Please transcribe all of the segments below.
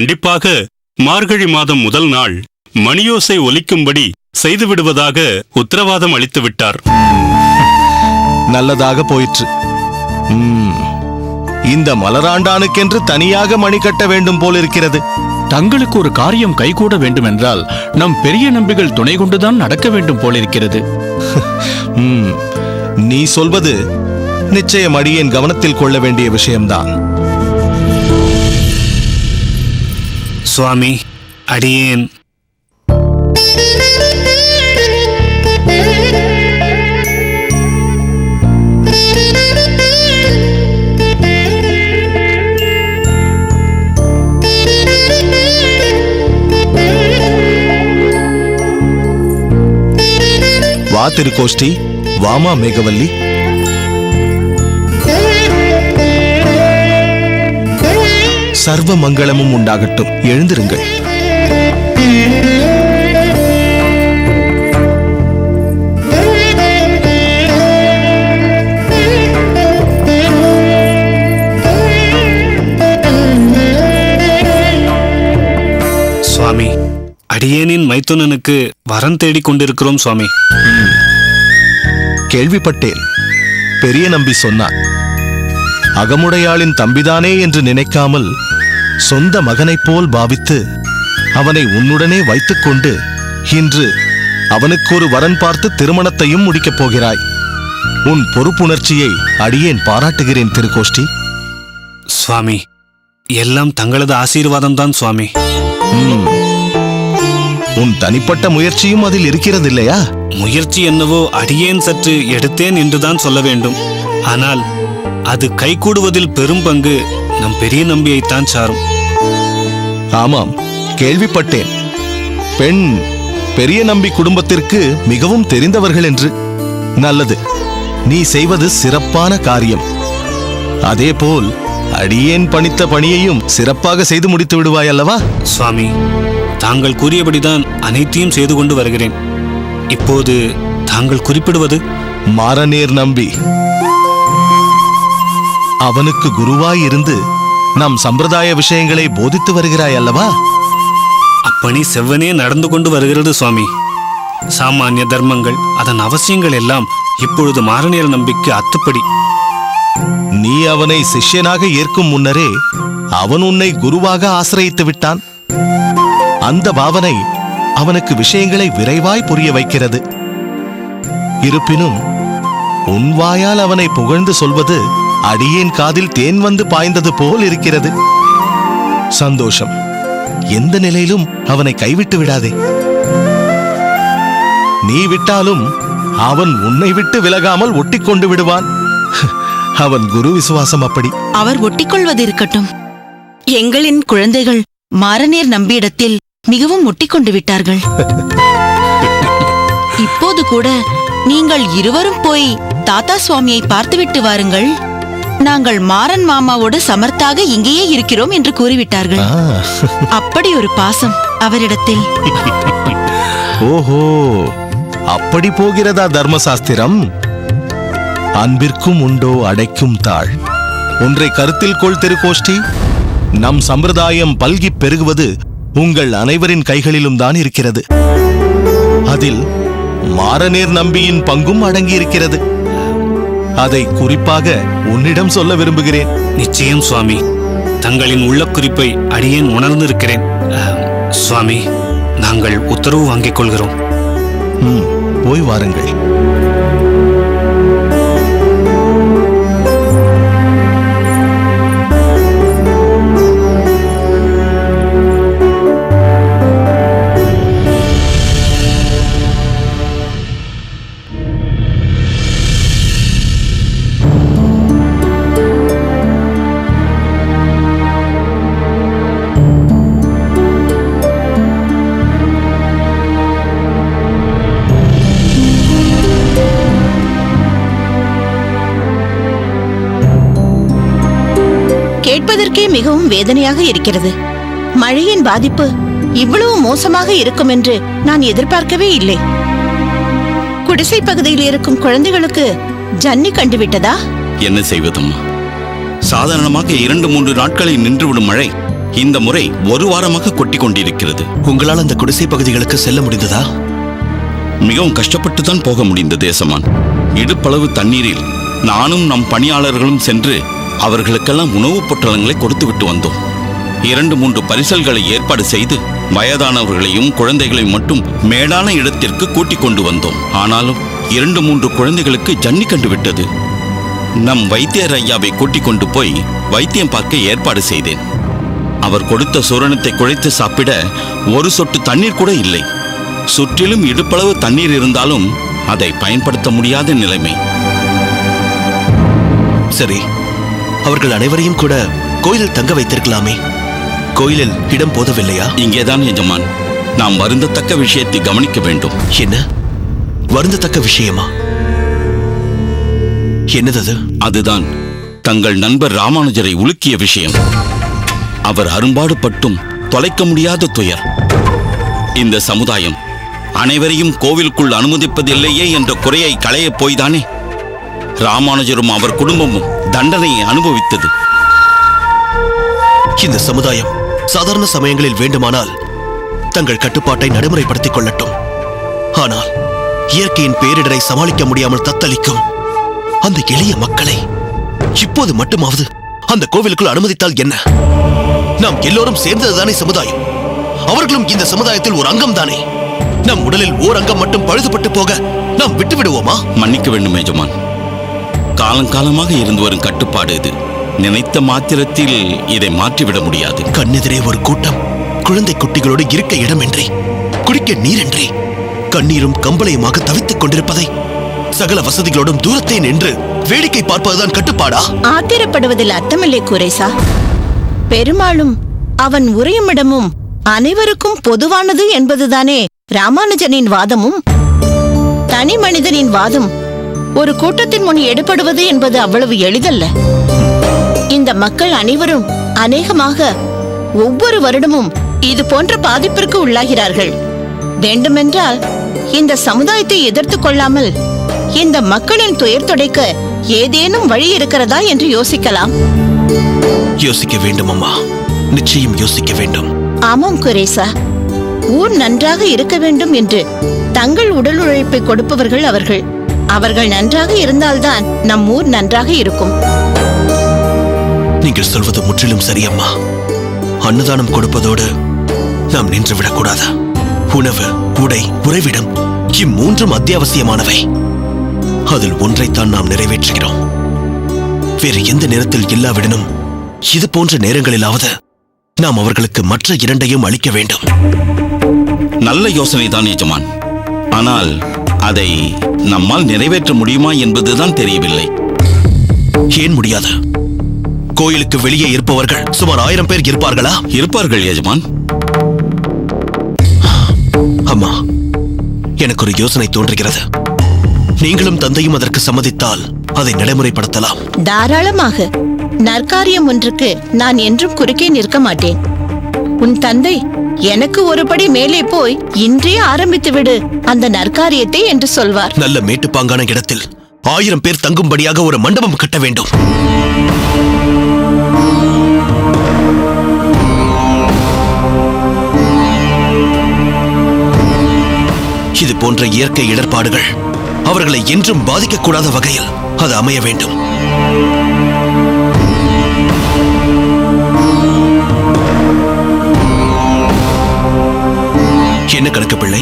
கண்டிப்பாக மார்கழி மாதம் முதல் நாள் மணியோசை ஒலிக்கும்படி செய்துவிடுவதாக உத்தரவாதம் அளித்து விட்டார். நல்லதாக போயிற்று. இந்த மலராண்டானுக்கென்று தனியாக மணி கட்ட வேண்டும் போலிருக்கிறது. தங்களுக்கு ஒரு காரியம் கைகூட வேண்டும் என்றால் நம் பெரிய நம்பிகள் துணை கொண்டுதான் நடக்க வேண்டும் போலிருக்கிறது. நீ சொல்வது நிச்சயம் அடியேன் கவனத்தில் கொள்ள வேண்டிய விஷயம்தான். சுவாமி, அடியேன் வா திருக்கோஷ்டி, வாமா மேகவல்லி. சர்வ மங்களமும் உண்டாகட்டும். எழுந்திருங்கள். சுவாமி, அடியேனின் மைத்துனனுக்கு வரம் தேடிக் கொண்டிருக்கிறோம் சுவாமி. கேள்விப்பட்டேன். பெரிய நம்பி சொன்னார். அகமுடையாளின் தம்பிதானே என்று நினைக்காமல் சொந்த மகனைப் போல் பாவித்து அவனை உன்னுடனே வைத்துக்கொண்டு இன்று அவனுக்கு ஒரு வரன் பார்த்து திருமணத்தையும் முடிக்கப் போகிறாய். உன் பொறுப்புணர்ச்சியை அடியேன் பாராட்டுகிறேன் திருக்கோஷ்டி. சுவாமி, எல்லாம் தங்களது ஆசீர்வாதம்தான் சுவாமி. உன் தனிப்பட்ட முயற்சியும் அதில் இருக்கிறது இல்லையா? முயற்சி என்னவோ அடியேன் சற்று எடுத்தேன் என்றுதான் சொல்ல வேண்டும். ஆனால் அது கைகூடுவதில் பெரும் பங்கு நம் பெரிய நம்பியைத்தான் சாரும். ஆமாம், கேள்விப்பட்டேன். பெண் பெரிய நம்பி குடும்பத்திற்கு மிகவும் தெரிந்தவர்கள் என்று. நல்லது, நீ செய்வது சிறப்பான காரியம். அதேபோல் அடியேன் பணித்த பணியையும் சிறப்பாக செய்து முடித்து விடுவாய் அல்லவா? சுவாமி, தாங்கள் கூறியபடிதான் அனைத்தையும் செய்து கொண்டு வருகிறேன். இப்போது தாங்கள் குறிப்பிடுவது? மாரநேர் நம்பி. அவனுக்கு குருவாய் இருந்து நம் சம்பிரதாய விஷயங்களை போதித்து வருகிறாய் அல்லவா? அப்பணி செவ்வனே நடந்து கொண்டு வருகிறது சுவாமி. சாமானிய தர்மங்கள், அதன் அவசியங்கள் எல்லாம் இப்பொழுது மாரநேர் நம்பிக்கு அத்துப்படி. நீ அவனை சிஷ்யனாக ஏற்கும் முன்னரே அவன் உன்னை குருவாக ஆசிரயித்து விட்டான். அந்த பாவனை அவனுக்கு விஷயங்களை விரைவாய் புரிய வைக்கிறது. இருப்பினும் உன் வாயால் அவனை புகழ்ந்து சொல்வது அடியேன் காதில் தேன் வந்து பாய்ந்தது போல் இருக்கிறது. சந்தோஷம். எந்த நிலையிலும் அவனை கைவிட்டு விடாதே. நீ விட்டாலும் அவன் உன்னை விட்டு விலகாமல் ஒட்டிக்கொண்டு விடுவான். அவன் குரு விசுவாசம் அப்படி. அவர் ஒட்டிக்கொள்வது இருக்கட்டும். எங்களின் குழந்தைகள் மாரநேர் நம்பியிடத்தில் மிகவும் ஒட்டிக்கொண்டு விட்டார்கள். இப்போது கூட நீங்கள் இருவரும் போய் தாத்தா சுவாமியை பார்த்துவிட்டு வாருங்கள். நாங்கள் மாறன் மாமாவோடு சமர்த்தாக இங்கேயே இருக்கிறோம் என்று கூறிவிட்டார்கள். அப்படி ஒரு பாசம் அவரிடத்தில். ஓஹோ, அப்படி போகிறதா தர்மசாஸ்திரம்? அன்பிற்கும் உண்டோ அடைக்கும் தாழ். ஒன்றை கருத்தில் கொள் திருக்கோஷ்டி. நம் சம்பிரதாயம் பல்கி பெருகுவது உங்கள் அனைவரின் கைகளிலும் தான் இருக்கிறது. அதில் மாரநேர் நம்பியின் பங்கும் அடங்கியிருக்கிறது. அதை குறிப்பாக உன்னிடம் சொல்ல விரும்புகிறேன். நிச்சயம் சுவாமி, தங்களின் உள்ள குறிப்பை அடியேன் உணர்ந்திருக்கிறேன். சுவாமி, நாங்கள் உத்தரவு வாங்கிக் கொள்கிறோம். போய் வாருங்கள். கேட்பதற்கே மிகவும் வேதனையாக இருக்கிறது. மழையின் பாதிப்பு இவ்வளவு மோசமாக இருக்கும் என்று நான் எதிர்பார்க்கவே இல்லை. குடிசை பகுதியில் இருக்கும் குழந்தைகளுக்கு ஜன்னி கண்டுவிட்டதா? என்ன செய்வதும்? சாதாரணமாக 2-3 நாட்களில் நின்றுவிடும் மழை இந்த முறை ஒரு வாரமாக கொட்டி கொண்டிருக்கிறது. உங்களால் அந்த குடிசை பகுதிகளுக்கு செல்ல முடிந்ததா? மிகவும் கஷ்டப்பட்டு தான் போக முடிந்தது எஜமான். இடுப்பளவு தண்ணீரில் நானும் நம் பணியாளர்களும் சென்று அவர்களுக்கெல்லாம் உணவுப் பொட்டலங்களை கொடுத்து விட்டு வந்தோம். 2-3 பரிசல்களை ஏற்பாடு செய்து வயதானவர்களையும் குழந்தைகளையும் மட்டும் மேடான இடத்திற்கு கூட்டிக் கொண்டு வந்தோம். ஆனாலும் 2-3 குழந்தைகளுக்கு ஜன்னி கண்டு விட்டது. நம் வைத்தியர் ஐயாவை கூட்டிக் கொண்டு போய் வைத்தியம் பார்க்க ஏற்பாடு செய்தேன். அவர் கொடுத்த சூரணத்தை குழைத்து சாப்பிட ஒரு சொட்டு தண்ணீர் கூட இல்லை. சுற்றிலும் இடுப்பளவு தண்ணீர் இருந்தாலும் அதை பயன்படுத்த முடியாத நிலைமை. சரி, அவர்கள் அனைவரையும் கூட கோயிலில் தங்க வைத்திருக்கலாமே. கோயிலில் இடம் போதவில்லையா? இங்கேதான் எஜமான் நாம் வருந்தத்தக்க விஷயத்தை கவனிக்க வேண்டும். என்ன வருந்தத்தக்க விஷயமா? என்னது? அதுதான் தங்கள் நண்பர் ராமானுஜரை உலுக்கிய விஷயம். அவர் அரும்பாடுபட்டும் தொலைக்க முடியாத துயர். இந்த சமுதாயம் அனைவரையும் கோவிலுக்குள் அனுமதிப்பதில்லையே என்ற குறையை களைய போய்தானே ராமானுஜரும் அவர் குடும்பமும் தண்டனையை அனுபவித்தது. இந்த சமுதாயம் சாதாரண சமயங்களில் வேண்டுமானால் தங்கள் கட்டுப்பாட்டை நடைமுறைப்படுத்திக் கொள்ளட்டும். ஆனால் இயற்கையின் பேரிடரை சமாளிக்க முடியாமல் தத்தளிக்கும் அந்த எளிய மக்களை இப்போது மட்டுமாவது அந்த கோவிலுக்குள் அனுமதித்தால் என்ன? நாம் எல்லோரும் சேர்ந்ததுதானே சமுதாயம். அவர்களும் இந்த சமுதாயத்தில் ஒரு அங்கம் தானே. நம் உடலில் ஓர் அங்கம் மட்டும் பழுதுபட்டு போக நாம் விட்டு விடுவோமா? மன்னிக்க வேண்டும் எஜமான். காலங்காலமாக இருந்து வரும் கட்டுப்பாடு இது. நினைத்த மாத்திரத்தில் இதை மாற்றிவிட முடியாது. கண்ணெதிரே ஒரு கூட்டம் குழந்தை குட்டிகளோடு இருக்க இடமின்றி, குடிக்க நீரின்றி, கண்ணீரும் கம்பளையுமாக தவித்துக் கொண்டிருப்பதை சகல வசதிகளோடும் தூரத்தே நின்று வேடிக்கை பார்ப்பதுதான் கட்டுப்பாடா? ஆத்திரப்படுவதில் அர்த்தமில்லை குரேசா. பெருமாளும் அவன் உறையுமிடமும் அனைவருக்கும் பொதுவானது என்பதுதானே ராமானுஜனின் வாதமும். தனி மனிதனின் வாதம் ஒரு கூட்டத்தின் முன் எடுபடுவது என்பது அவ்வளவு எளிதல்ல. இந்த மக்கள் அனைவரும் அநேகமாக ஒவ்வொரு வருடமும் இது போன்ற பாதிப்பிற்கு உள்ளாகிறார்கள். வேண்டுமென்றால் இந்த சமுதாயத்தை எதிர்த்துக் கொள்ளாமல் இந்த மக்களின் துயர் துடைக்க ஏதேனும் வழி இருக்கிறதா என்று யோசிக்கலாம். யோசிக்க வேண்டும் அம்மா, நிச்சயம் யோசிக்க வேண்டும். ஆமாம் குரேசா, ஊர் நன்றாக இருக்க வேண்டும் என்று தங்கள் உடல் உழைப்பை கொடுப்பவர்கள் அவர்கள். அவர்கள் நன்றாக இருந்தால்தான் நம் ஊர் நன்றாக இருக்கும். நீங்கள் சொல்வது முற்றிலும் சரியம்மா. அன்னதானம் கொடுப்பதோடு நாம் நின்றுவிடக்கூடாது. உணவு, உடை, உறைவிடம் இம்மூன்றும் அத்தியாவசியமானவை. அதில் ஒன்றைத்தான் நாம் நிறைவேற்றுகிறோம். வேறு எந்த நேரத்தில் இல்லாவிடனும் இது போன்ற நேரங்களிலாவது நாம் அவர்களுக்கு மற்ற இரண்டையும் அளிக்க வேண்டும். நல்ல யோசனை தான் எஜமான். ஆனால் அதை நம்மால் நிறைவேற்ற முடியுமா என்பதுதான் தெரியவில்லை. ஏன் முடியாது? கோயிலுக்கு வெளியே இருப்பவர்கள் சுமார் 1000 பேர் இருப்பார்களா? இருப்பார்கள் எஜமான். அம்மா, எனக்கு ஒரு யோசனை தோன்றுகிறது. நீங்களும் தந்தையும் அதற்கு சம்மதித்தால் அதை நடைமுறைப்படுத்தலாம். தாராளமாக. நற்காரியம் ஒன்றுக்கு நான் என்றும் குறுக்கே நிற்க மாட்டேன். உன் தந்தை எனக்கு ஒருபடி மேலே போய் இன்றே ஆரம்பித்து விடு அந்த நற்காரியத்தை என்று சொல்வார். நல்ல மேட்டுப்பாங்கான இடத்தில் 1000 பேர் தங்கும்படியாக ஒரு மண்டபம் கட்ட வேண்டும். இது போன்ற இயற்கை இடர்பாடுகள் அவர்களை என்றும் பாதிக்கக்கூடாத வகையில் அது அமைய வேண்டும். என்ன கணக்கு பிள்ளை,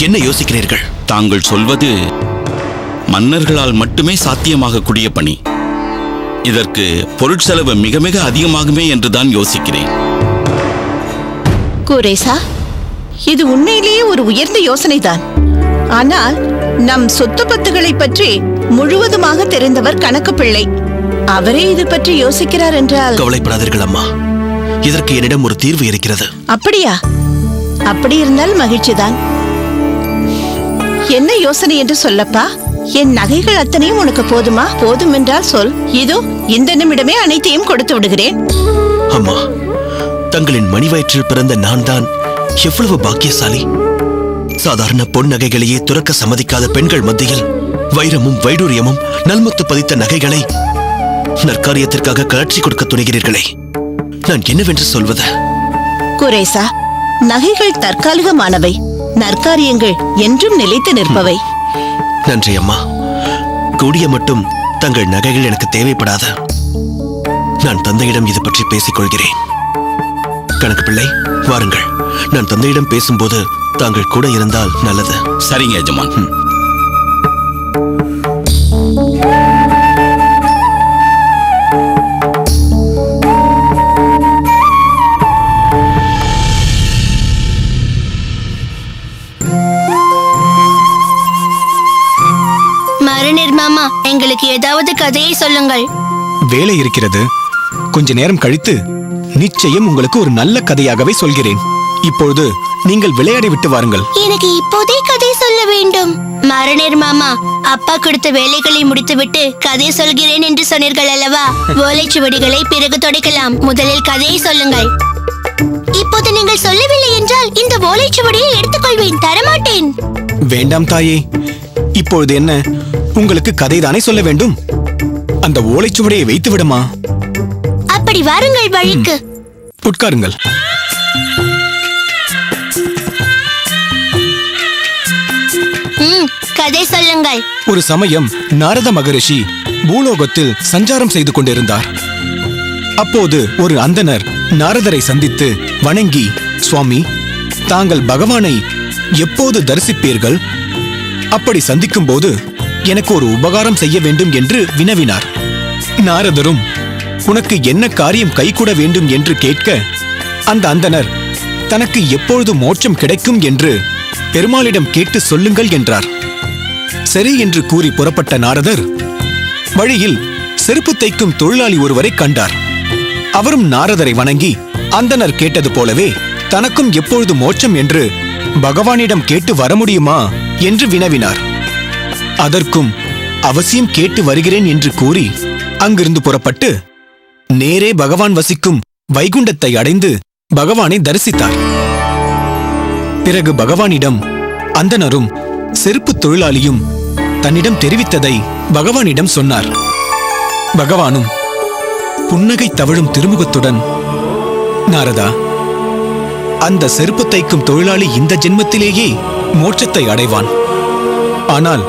என்ன யோசிக்கிறீர்கள்? தாங்கள் சொல்வது மன்னர்களால் மட்டுமே சாத்தியமாகக்கூடிய பணி. இதற்கு பொருட்செலவு மிக மிக அதிகமாகுமே என்றுதான் யோசிக்கிறேன். குரேசா, இது உண்மையிலேயே ஒரு உயர்ந்த யோசனைதான். ஆனால் நம் சொத்து பத்துகளை பற்றி முழுவதுமாக தெரிந்தவர் கணக்கு பிள்ளை. அவரே இது பற்றி யோசிக்கிறார் என்றால்... கவலைப்படாதீர்கள் அம்மா, இதற்கு என்னிடம் ஒரு தீர்வு இருக்கிறது. அப்படியா? அப்படி இருந்தால் மகிழ்ச்சிதான். என்ன யோசனை என்று சொல்லப்பா. என் நகைகள் அத்தனையும் உனக்கு போதுமா? போதும் என்றால் சொல். இதோ இந்த நிமிடமே அனைத்தையும் கொடுத்து விடுகிறேன். அம்மா, தங்களின் மணிவயிற்றில் பிறந்த நான் தான் எவ்வளவு பாக்கியசாலி. சாதாரண பொன் நகைகளையே துறக்க சம்மதிக்காத பெண்கள் மத்தியில் வைரமும் வைடூரியமும் நல்முத்து பதித்த நகைகளை நற்காரியத்திற்காக கழற்றி கொடுக்க துணிகிறீர்களே, நான் என்னவென்று சொல்வது? குரேசா, நகைகள் தற்காலிகமானவை, நற்காரியங்கள் என்றும் நிலைத்து நிற்பவை. நன்றி அம்மா. கூடிய மட்டும் தங்கள் நகைகள் எனக்கு தேவைப்படாத. நான் தந்தையிடம் இது பற்றி பேசிக் கொள்கிறேன். கணக்கு பிள்ளை, வாருங்கள். நான் தந்தையிடம் பேசும்போது தாங்கள் கூட இருந்தால் நல்லது. சரிங்க எஜமான். மரணர் மாமா, எங்களுக்கு ஏதாவது கதையை சொல்லுங்கள். வேலை இருக்கிறது. கொஞ்ச நேரம் கழித்து நிச்சயம் உங்களுக்கு ஒரு நல்ல கதையாகவே சொல்கிறேன். இப்பொழுது நீங்கள் விளையாடி விட்டு வாருங்கள். எனக்கு இப்போதே கதை சொல்ல வேண்டும். மரணர் மாமா, அப்பா கொடுத்த வேலைகளை முடித்துவிட்டு கதை சொல்கிறேன் என்று சொன்னீர்கள் அல்லவா? ஓலைச்சுவடிகளை பிறகு தொடக்கலாம். முதலில் கதையை சொல்லுங்கள். இப்போது நீங்கள் சொல்லவில்லை என்றால் இந்த ஓலைச்சுவடியை எடுத்துக்கொள்வேன், தரமாட்டேன். வேண்டாம் தாயே, இப்பொழுது என்ன, உங்களுக்கு கதைதானே சொல்ல வேண்டும்? அந்த ஓலைச்சுவடியை வைத்து விடுமா? அப்படி வாருங்கள் வழிக்கு. உட்காருங்கள். கதை சொல்லுங்கள். ஒரு சமயம் நாரத மகரிஷி பூலோகத்தில் சஞ்சாரம் செய்து கொண்டிருந்தார். அப்போது ஒரு அந்தணர் நாரதரை சந்தித்து வணங்கி, சுவாமி, தாங்கள் பகவானை எப்போது தரிசிப்பீர்கள்? அப்படி சந்திக்கும் போது எனக்கு ஒரு உபகாரம் செய்ய வேண்டும் என்று வினவினார். நாரதரும் உனக்கு என்ன காரியம் கைகூட வேண்டும் என்று கேட்க, அந்த அந்தணர் தனக்கு எப்பொழுது மோட்சம் கிடைக்கும் என்று பெருமாளிடம் கேட்டு சொல்லுங்கள் என்றார். சரி என்று கூறி புறப்பட்ட நாரதர் வழியில் செருப்பு தைக்கும் தொழிலாளி ஒருவரை கண்டார். அவரும் நாரதரை வணங்கி அந்தணர் கேட்டது போலவே தனக்கும் எப்பொழுது மோட்சம் என்று பகவானிடம் கேட்டு வர முடியுமா என்று வினவினார். அதற்கும் அவசியம் கேட்டு வருகிறேன் என்று கூறி அங்கிருந்து புறப்பட்டு நேரே பகவான் வசிக்கும் வைகுண்டத்தை அடைந்து பகவானை தரிசித்தார். பிறகு பகவானிடம் அந்தணரும் செருப்பு தொழிலாளியும் தன்னிடம் தெரிவித்ததை பகவானிடம் சொன்னார். பகவானும் புன்னகை தவழும் திருமுகத்துடன், நாரதா, அந்த செருப்பு தைக்கும் தொழிலாளி இந்த ஜென்மத்திலேயே மோட்சத்தை அடைவான். ஆனால்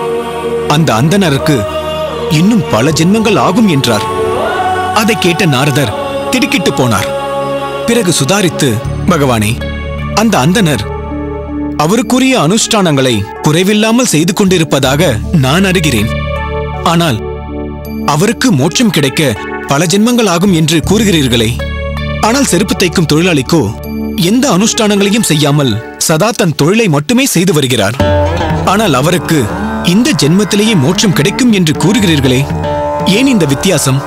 அந்த அந்தணருக்கு இன்னும் பல ஜென்மங்கள் ஆகும் என்றார். அதை கேட்ட நாரதர் திடுக்கிட்டு போனார். பிறகு சுதாரித்து, பகவானே, அந்த அந்தணர் அவருக்குரிய அனுஷ்டானங்களை குறைவில்லாமல் செய்து கொண்டிருப்பதாக நான் அறிகிறேன். ஆனால் அவருக்கு மோட்சம் கிடைக்க பல ஜென்மங்கள் ஆகும் என்று கூறுகிறீர்களே. ஆனால் செருப்பு தைக்கும் தொழிலாளிக்கோ எந்த அனுஷ்டானங்களையும் செய்யாமல் சதா தன் தொழிலை மட்டுமே செய்து வருகிறார். ஆனால் அவருக்கு இந்த ஜென்மத்திலேயே மோட்சம் கிடைக்கும் என்று கூறுகிறீர்களே, ஏன் இந்த வித்தியாசம்?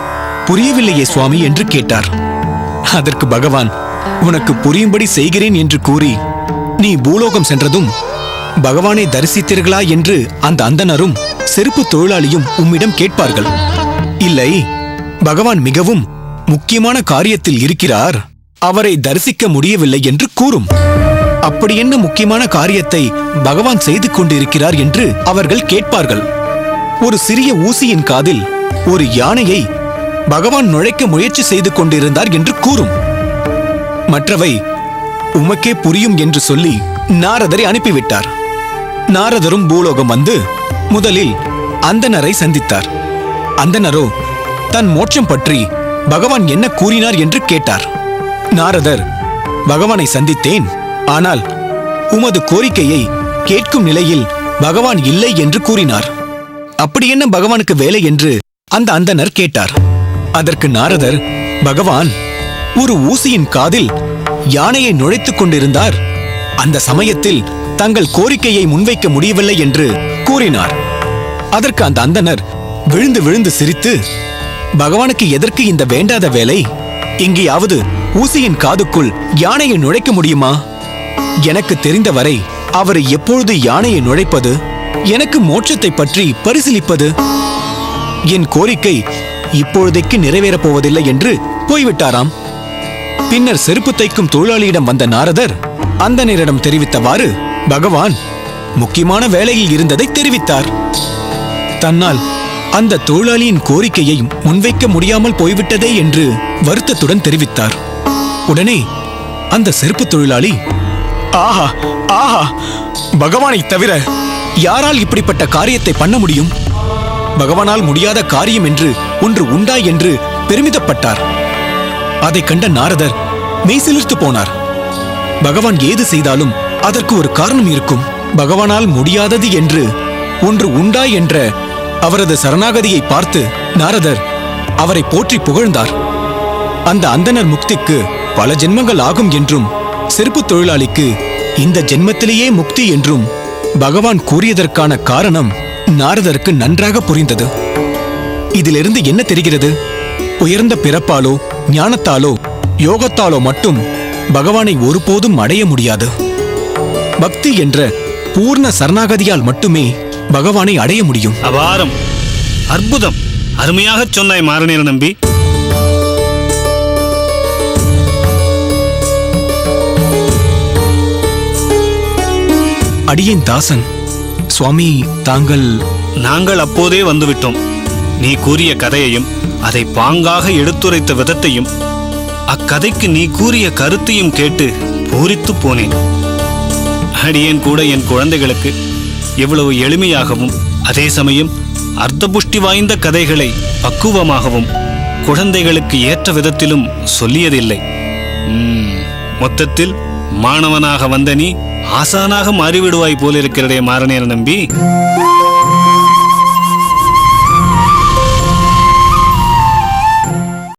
புரியவில்லையே சுவாமி என்று கேட்டார். அதற்கு பகவான், உனக்கு புரியும்படி செய்கிறேன் என்று கூறி நீ பூலோகம் சென்றதும் பகவானை தரிசித்தீர்களா என்று அந்த அந்தணரும் செருப்பு தொழிலாளியும் உம்மிடம் கேட்பார்கள். இல்லை, பகவான் மிகவும் முக்கியமான காரியத்தில் இருக்கிறார், அவரை தரிசிக்க முடியவில்லை என்று கூறும். அப்படி என்ன முக்கியமான காரியத்தை பகவான் செய்து கொண்டிருக்கிறார் என்று அவர்கள் கேட்பார்கள். ஒரு சிறிய ஊசியின் காதில் ஒரு யானையை பகவான் நுழைக்க முயற்சி செய்து கொண்டிருந்தார் என்று கூறும். மற்றவை உமக்கே புரியும் என்று சொல்லி நாரதரை அனுப்பிவிட்டார். நாரதரும் பூலோகம் வந்து முதலில் அந்தணரை சந்தித்தார். அந்தணரோ தன் மோட்சம் பற்றி பகவான் என்ன கூறினார் என்று கேட்டார். நாரதர், பகவானை சந்தித்தேன், ஆனால் உமது கோரிக்கையை கேட்கும் நிலையில் பகவான் இல்லை என்று கூறினார். அப்படி என்ன பகவானுக்கு வேலை என்று அந்த அந்தணர் கேட்டார். அதற்கு நாரதர், பகவான் ஒரு ஊசியின் காதில் யானையை நுழைத்துக் கொண்டிருந்தார், அந்த சமயத்தில் தங்கள் கோரிக்கையை முன்வைக்க முடியவில்லை என்று கூறினார். அதற்கு அந்த அந்தணர் விழுந்து விழுந்து சிரித்து, பகவானுக்கு எதற்கு இந்த வேண்டாத வேலை? எங்கேயாவது ஊசியின் காதுக்குள் யானையை நுழைக்க முடியுமா? எனக்கு தெரிந்தவரை அவர் எப்பொழுது யானையை நுழைப்பது, எனக்கு மோட்சத்தை பற்றி பரிசீலிப்பது? என் கோரிக்கை இப்பொழுதைக்கு நிறைவேறப் போவதில்லை என்று போய்விட்டாராம். பின்னர் செருப்பு தைக்கும் தொழிலாளியிடம் வந்த நாரதர் அந்தணரிடம் தெரிவித்தவாறு பகவான் முக்கியமான வேலையில் இருந்ததை தெரிவித்தார். தன்னால் அந்த தொழிலாளியின் கோரிக்கையை முன்வைக்க முடியாமல் போய்விட்டதே என்று வருத்தத்துடன் தெரிவித்தார். உடனே அந்த செருப்பு தொழிலாளி, ஆஹா ஆஹா, பகவானை தவிர யாரால் இப்படிப்பட்ட காரியத்தை பண்ண முடியும்? பகவானால் முடியாத காரியம் என்று ஒன்று உண்டா என்று பெருமிதப்பட்டார். அதைக் கண்ட நாரதர் மெய்சிலிர்த்து போனார். பகவான் ஏது செய்தாலும் அதற்கு ஒரு காரணம் இருக்கும். பகவானால் முடியாதது என்று ஒன்று உண்டா என்ற அவரது சரணாகதியை பார்த்து நாரதர் அவரை போற்றி புகழ்ந்தார். அந்த அந்தணர் முக்திக்கு பல ஜென்மங்கள் ஆகும் என்றும், செருப்பு தொழிலாளிக்கு இந்த ஜென்மத்திலேயே முக்தி என்றும் பகவான் கூறியதற்கான காரணம் நாரதருக்கு நன்றாக புரிந்தது. இதிலிருந்து என்ன தெரிகிறது? உயர்ந்த பிறப்பாலோ ஞானத்தாலோ யோகத்தாலோ மட்டும் பகவானை ஒருபோதும் அடைய முடியாது. பக்தி என்ற பூர்ண சரணாகதியால் மட்டுமே பகவானை அடைய முடியும். அபாரம், அற்புதம், அருமையாகச் சொன்னாய் மாரநேர நம்பி. அடியேன் தாசன். சுவாமி, தாங்கள் நாங்கள் அப்போதே வந்துவிட்டோம். நீ கூறிய கதையையும் அதை பாங்காக எடுத்துரைத்த விதத்தையும் அக்கதைக்கு நீ கூறிய கருத்தையும் கேட்டு பூரித்து போனேன். அடியேன் கூட என் குழந்தைகளுக்கு எவ்வளவு எளிமையாகவும் அதே சமயம் அர்த்தபுஷ்டி வாய்ந்த கதைகளை பக்குவமாகவும் குழந்தைகளுக்கு ஏற்ற விதத்திலும் சொல்லியதில்லை. மொத்தத்தில் மாணவனாக வந்த நீ ஆசானாக மாறிவிடுவாய் போலிருக்கிறதே மாரநேர நம்பி.